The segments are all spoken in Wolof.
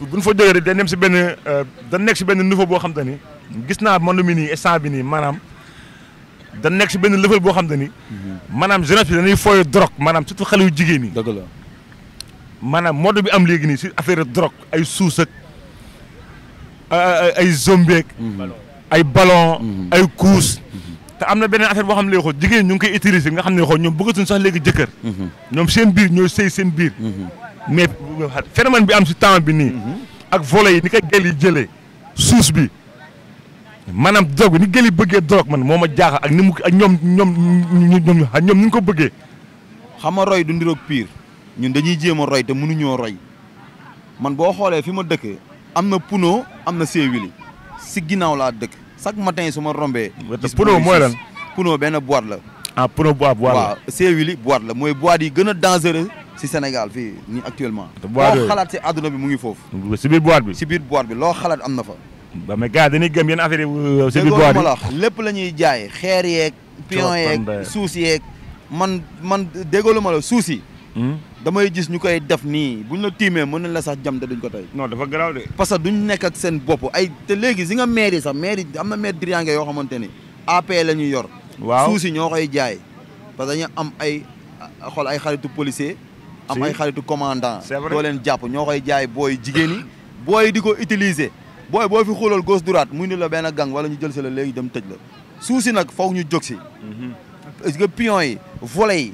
buñ fa jógee dañ dem si benn dañ nekk si benn niveau boo xam te ni gis naa monde mi nii instant bi nii maanaam dañ nekk si benn level boo xam te ni maanaam jeunesse bi dañuy fooy drogue maanaam surtout xale yu jigéen ñi. dëgg la maanaam mode bi am léegi nii si affaire drogue ay suus ak ay zombie ak ay ballon ay couche te am na beneen affaire boo xam ne léegi jigéen ñu ngi koy utiliser nga xam ne ñoom bëggatuñ sax léegi jëkkër ñoom seen biir ñooy sëy seen biir mais phénomène bi am si temps bi nii ak volet yi ni ko gel yi jëlee suus bi maanaam drogue bi ni gel yi bëggee drogue man moo ma jaaxal ak ni mu ak ñoom ni ñu ko bëggee. xam nga roy du ndiroog pire ñun dañuy jéem a roy te mënuñoo roy man boo xoolee fi ma dëkk am na puno am na séewili si ginnaaw laa dëkk chaque matin su ma rombee. puno mooy lan. puno benn boîte la. ah puno boîte la waaw séewili boîte la mooy boîte yi gën a dangereux si Sénégal fii nii actuellement. loo xalaat si àdduna bi mu ngi foofu. si biir boîte bi. si biir boîte bi loo xalaat am na fa. ba mais gars dañuy gëm yenn affaire yi si biir boîte bi lépp la ñuy jaay xeer yeeg. pion yeeg suus yeeg. man déggoo ma la suus yi. damay gis ñu koy def nii buñ la tiimee mën nañ la sax jam te duñ ko tey. non dafa garaaw de. parce que duñ nekk ak seen bopp ay te léegi si nga maire yi sax maire yi am na maire driange yoo xamante ni AP la ñuy yor. waaw suus yi ñoo koy jaay parce que dañu am ay xool ay xaritu policier am ay xaritu commandant. doo leen jàpp ñoo koy jaay booy jigéen yi booy di ko utiliser booy boo fi xoolal gauche droite muy ni la benn gang wala ñu jël si la léegi dem tëj la suus yi nag foog ñu jóg si. parce que pion yi volet yi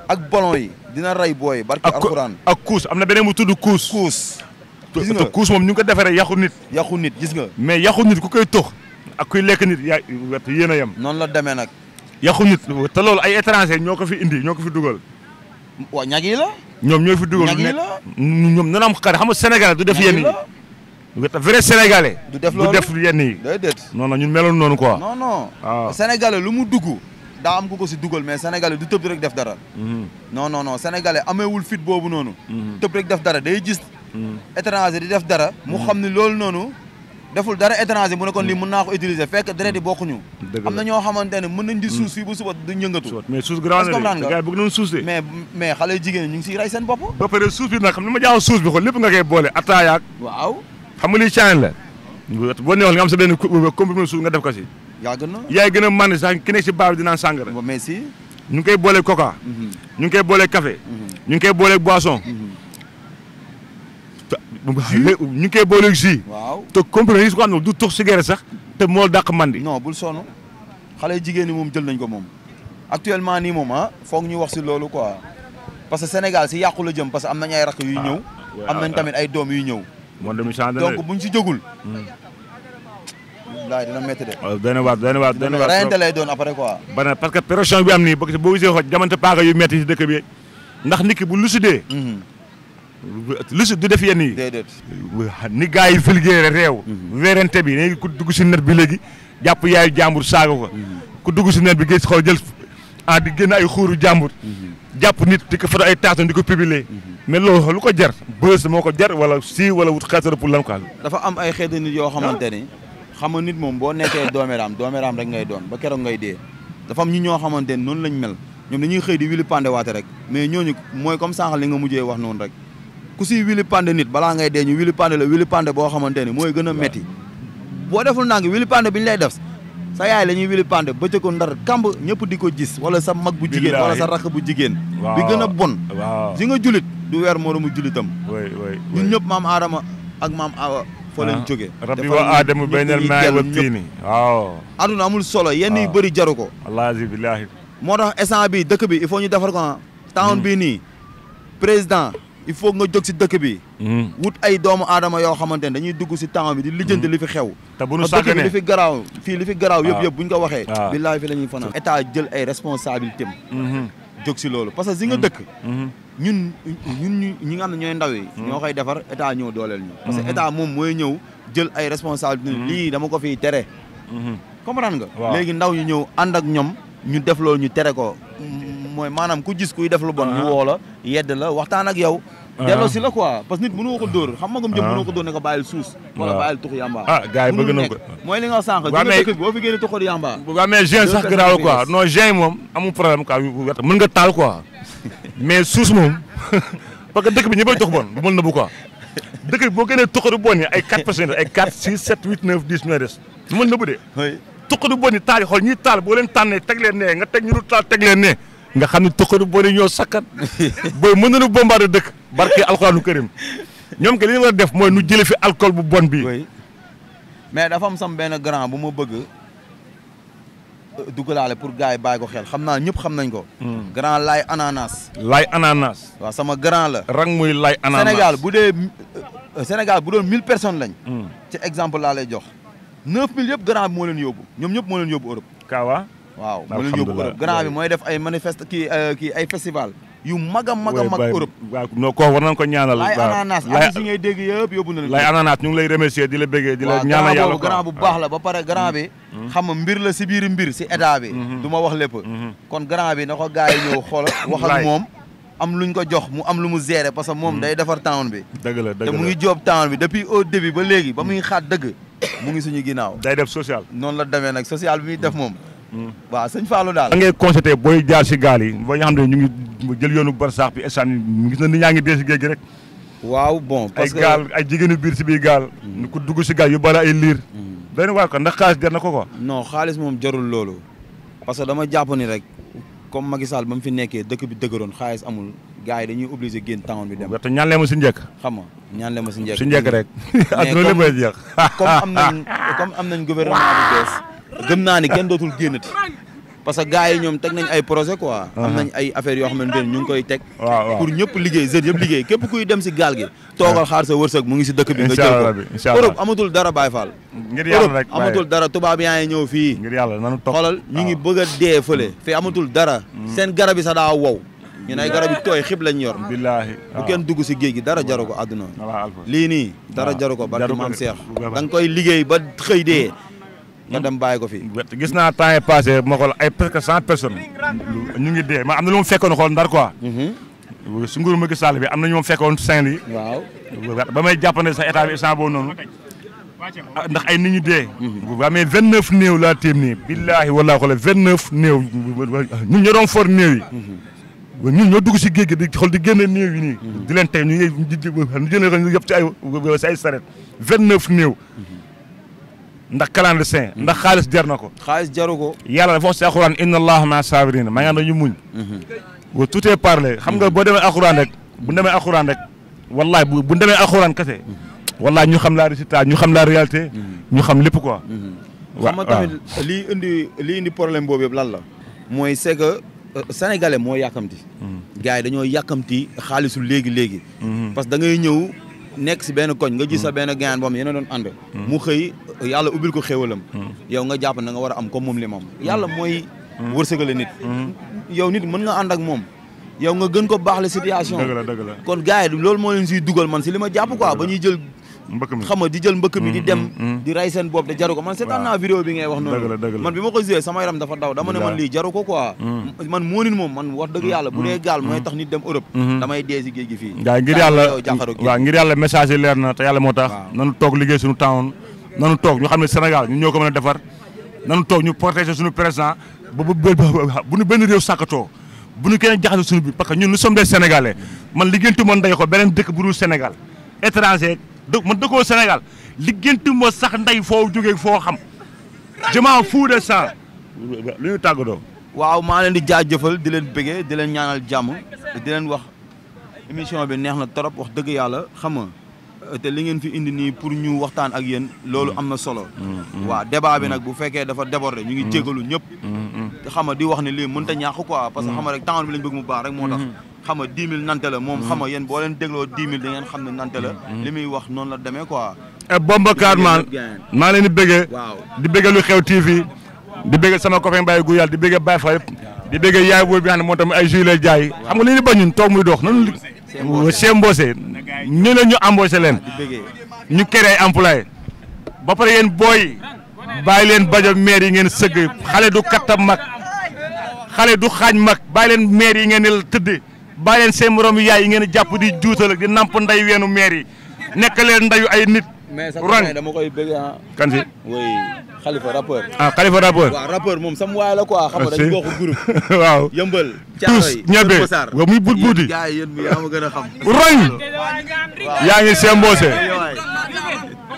ak ballon yi dina rey booy barki alxuraan ak couche am na beneen mu tudd couche. gis nga couche moom ñu ngi ko defaree yàqu nit. yàqu nit gis nga. mais yàqu nit ku koy tox ak kuy lekk nit yaa yéen a yem. noonu la demee nag. yàqu nit te loolu ay étranger ñoo ko fi indi ñoo ko fi dugal. waaw ñag yi la. ñoom ñoo fi dugal ñag yi la. ñoom nana am xare xam nga Sénégalais du def yenn yi. vrai Sénégalais. du def loolu du def yenn yi. déedéet. non non ñun meloon noonu quoi. non non. waaw Sénégalais lu mu dugg. daa am ku ko si dugal mais Sénégalais du tëb rek def dara. non non non Sénégalais ameewul fit boobu noonu. tëb rek def dara day gis. étranger di def dara. mu xam ni loolu noonu. deful dara étranger mu ne kon lii mën naa ko utiliser fekk deret yi bokkuñu. am na ñoo xamante ne mën nañ di suus fii bu suba du yëngatu. mais suus grand na de gars yi bëgg nañu suus de. mais xale jigéen ñu ngi siy rey seen bopp. ba pare suus bi nag xam ni ma jaaxal suus bi xool lépp nga koy boole ataayaak. waaw. xam nga lii caayin la. boo neexoon nga am sa benn comprimé suus nga def ko si. yaa gën na yaay gën a mànd sax ki nekk si baax bi di naan sàngara. mais si. ñu ngi koy boolee coca. ñu ngi koy boolee café. ñu ngi koy boolee boisson. ñu ngi koy boolee jus. waaw te comprimé yi su ko xam ne du tux cigarette sax te moo dàq mandi. non bul sonn xale jigéen ñi moom jël nañ ko moom. actuellement nii moom foog ñu wax si loolu quoi parce que Sénégal si yàqu la jëm parce que am nañ ay rakk yuy ñëw. am nañ tamit ay doom yuy ñëw. donc buñ si jógul. laay dina métti de. waaw benn waat rayante lay doon après quoi. parce que pression bi am nii boo gisee xooj jamante paaka yu métti si dëkk bi ndax nit ki bu lucidee. lucide du def yenn yi. déedéet. ni gars yi vulgaire réew. weerante bi léegi ku dugg si net bi léegi jàpp yaayu jàmbur saaga ko. ku dugg si net bi gis xool jël di génn ay xuuru jàmbur. jàpp nit di ko foto ay taatoon di ko publier. mais loolu lu ko jar bës moo ko jar wala si wala wut xeetara pour lan quoi. dafa am ay xeetu nit yoo xamante ni. xam nga nit moom boo nekkee dooméeraam rek ngay doon ba keroog ngay dee. dafa am ñi ñoo xamante ni noonu lañ mel ñoom dañuy xëy di wili pande waate rek mais ñooñu mooy comme sànq li nga mujjee wax noonu rek ku si wili pande nit balaa ngay dee ñu wili pande la wili pande boo xamante ni mooy gën a metti boo deful ndànk wili pande bi ñu lay def sa yaay la ñuy wili pande bëccëg ko ndar kamb ñëpp di ko gis wala sa mag bu jigéen wala sa rakk bu jigéen bi gën a bon si nga julit du weer moromu julitam ñun ñëpp maam Adama ak maam Awa foo leen jógee rabbi wa aadamu baynal maa'i wa tiini waaw aduna amul solo yenn yu bëri jaru ko wallaahi billaahi moo tax instant bi dëkk bi il faut ñu defar ko town bii nii président il faut nga jóg si dëkk bi wut ay doomu aadama yoo xamante ne dañuy dugg si town bi di lijjanti li fi xew te bu nu dëkk bi sàgganee li fi garaaw fii li fi garaaw yëpp buñ ko waxee billaahi fi la ñuy fanaan état jël ay responsabilité am jóg si loolu parce que si nga dëkk ñun ñi nga xam ne ñooy ndaw yi ñoo koy defar état ñëw dooleel ñu parce que état moom mooy ñëw jël ay responsabilité lii dama ko fiy tere comprendre nga léegi ndaw ñu ñëw ànd ak ñoom ñu def loolu ñu tere ko mooy maanaam ku gis kuy def lu bon ñu woo la yedd la waxtaan ak yow delloo si la quoi parce que nit mënoo ko dóor xam nga gëm jëm mënoo ko dóor ne ko bàyyil suus wala bàyyil tux yamba gars yi bëgg na ko mooy li nga sànq dina dëkk bi boo fi génne tuxoon yamba waaw mais jeune sax garaaw quoi non jeune moom amul problème quoi mën nga taal quoi mais suus moom parce que dëkk bi ñi bay tux bon bu mën na bu quoi dëkk bi boo gënee tuqadu bon yi ay 4 personnes ay 4 6 7 8 9 10 ñooy des du ma nëbbu de. oui tuqadu bon yi taal yi xool ñiy taal boo leen tànnee teg leen ne nga teg ñu dul taal teg leen ne nga xam ne tuqadu bon yi ñoo sakkan booy mën nañu bombarder dëkk barke alxuraanu karim ñoom ke li ñu war a def mooy nu jëlee fi alcool bu bon bi. oui mais dafa am sam benn grand bu ma bëgg dugalaale pour gars yi bàyyi ko xel xam naa ñëpp xam nañ ko. grand Laye Ananas. Laye Ananas. waaw sama grand la. rang muy Laye Ananas Sénégal bu doon 1000 personnes lañ. ci exemple laa lay jox 9000 yëpp grand bi moo leen yóbbu ñoom ñëpp moo leen yóbbu Europe. Kawa. waaw moo leen yóbbu Europe grand bi mooy def ay ay festival yu mag a mag a mag Europe. waaw non ko war nañ ko ñaanal. Laye Ananas artiste yi ngay dégg yëpp yóbbu na leen. Laye Ananas ñu ngi lay remercier di la bëggee di la ñaanal yàlla grand bu baax la ba pare grand bi. xam nga mbir la si biir mbir si état bi. du ma wax lépp. kon grand bi na ko gars yi ñëw xool wax ak moom. am luñ ko jox mu am lu mu gérer parce que moom day defar town bi. dëgg la dëgg la te mu ngi job town bi depuis au début ba léegi ba muy xaat dëgg mu ngi suñu ginnaaw. day def social. noonu la demee nag social bi muy def moom. waaw sëñ Fallou daal. da ngay constaté booy jaar si gaal yi boo nga xam ne ñu ngi jël yoonu barsaax bi instant gis na ni ñaa ngi dee si géej gi rek. waaw bon parce que ay gaal ay jigéenu biir si biir gaal. ñu ko dugg si gaal yu bala ay liir. benn waa ko ndax xaalis jar na ko quoi. non xaalis moom jarul loolu. parce que dama jàpp ni rek comme Macky Sall ba mu fi nekkee dëkk bi dëgëroon xaalis amul gars yi dañuy obligé génn town bi dem. te ñaan leen ma si njëkk. xam nga ñaan leen ma si njëkk. si njëkk rek. adduna lépp ay jeex. comme am nañ gouvernement bu bees gëm naa ni kenn dootul génnati. parce que gars yi ñoom teg nañ ay projet quoi. am nañ ay affaires yoo xamante ne ñu ngi koy teg. pour ñëpp liggéey jeunes yëpp liggéey képp kuy dem si gaal gi. toogal xaar sa wërsëg mu ngi si dëkk bi nga jël ko. Europe amatul dara Baye Fall. ngir yàlla rek amatul dara tubaab yaa ngi ñëw fii. ngir yàlla nanu toog xoolal ñu ngi bëgg a dee fële. fii amatul dara. seen garab yi sax daa wow. ñu ne ay garab yi tooy xib lañ yor. billaahi bu kenn dugg si géej gi dara jaru ko àdduna. lii nii dara jaru ko barki maam Seex da nga koy liggéey ba xëy dee nga dem bàyyi ko fi. gis naa temps yi passé ma xool ay presque 100 personnes ñu ngi dee ma am na lu mu fekkoon xool ndar quoi. su nguuru Macky Sall bi am na ñu mu fekkoon Saint-Louis. waaw ba may jàppande sa état bi instant boobu noonu ndax ay nit ñu dee. waaw mais 29 néew laa téem nii. billaahi wallaahi xoolal 29 néew ñun ñoo doon for néew yi. ñun ñoo dugg si géej gi di xool di génne néew yi nii. di leen tey ñu jëlee yëpp ci ay saret 29 néew. ndax clandestin ndax xaalis jar na ko. xaalis jaru ko. yàlla dafa wax si alxuraan inna allaha ma saabiriin maa ngi ànd ñu muñ. wa tout est parlé xam nga boo demee alxuraan rek bu demee alxuraan rek wallahi bu demee alxuraan kese. wallahi ñu xam la résultat ñu xam la réalité. ñu xam lépp quoi. xam nga tamit lii indi problème boobu yëpp lan la. mooy c'est que sénégalais moo yàkkamti. gars yi dañoo yàkkamti xaalisu léegi. parce que da ngay ñëw. nekk si benn koñ nga gis sa benn gaañ boo xam yéen a doon ànd. mu xëy yàlla ubbil ko xéwalam. yow nga jàpp na nga war a am comme moom li moom. yàlla mooy. wërsëgale nit. yow nit mën nga ànd ak moom. yow nga gën ko baax la situation. dëgg la kon gars yi loolu moo leen siy dugal man si li ma jàpp quoi ba ñuy jël. mbëkk mi xam nga di jël mbëkk mi di dem. di rey seen bopp te jaru ko man seetaan naa vidéo bi ngay wax noonu. man bi ma ko gisee sama yaram dafa daw dama ne man lii jaru ko quoi. man moo nit moom man wax dëgg yàlla bu dee gaal mooy tax nit dem Europe. damay dee si géej gi fii. waaw ngir yàlla message yi leer na te yàlla moo tax. nanu toog liggéey suñu town nanu toog ñu xam ne Sénégal ñu ñoo ko mën a defar nanu toog ñu protéger suñu président bu ñu benn réew sàkkatoo bu ñu kenn jaxase suñu biir parce que ñun nous sommes des Sénégalais man liggéeyantu ma ndey ko beneen dëkk bu dul Sénégal étranger man dëkkoo Sénégal liggéeyantu ma sax ndey foo jógee foo xam jamaa fou de sang lu ñu tàggatoo. waaw maa leen di jaajëfal di leen bëggee di leen ñaanal jàmm di leen wax émission bi neex na trop wax dëgg yàlla xam nga te li ngeen fi indi nii pour ñu waxtaan ak yéen loolu am na solo. waaw débat bi nag bu fekkee dafa débordé ñu ngi jégalu ñëpp. te xam nga di wax ne lii mënut a ñàkk quoi parce que xam nga rek temps bi lañ bëgg mu baax rek moo tax. xam nga 10 000 nante la moom xam nga yéen boo leen dégloo 10 000 da ngeen xam ne nante la. li muy wax noonu la demee quoi. Bombardier man maa leen di bëggee. waaw di bëggee lu xew TV. di bëggee sama copain Baye Guyal di bëggee Baye Fall di bëggee yaay booy bi nga xam ne moo tamit ay jus lay jaay xam nga li ñu bañ ñun toog muy dox nanu Cheikh Mbose ñu ne ñu embauché leen ñu créé ay employé ba pare yéen booy bàyyi leen bajo maire yi ngeen sëgg xale du katta mag xale du xaañ mag bàyyi leen maire yi ngeen di tëdd bàyyi leen seen morom yaay yi ngeen di jàpp di juutal ak di namp nday weenu maire yi nekk leen ndayu ay nit mais sax dama koy bëgg ah. kan si oui Khalifa rappeur. ah Khalifa rappeur. waaw rappeur moom sama waay la quoi. xam nga dañu bokk groupe. waaw yëmbal. tous ñebe wa muy but buuti. gars yi yéen bi yaa ma gën a xam. roñ. yaa ngi Sembose.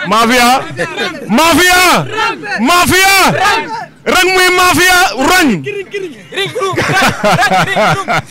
mafia. rang muy mafia roñ.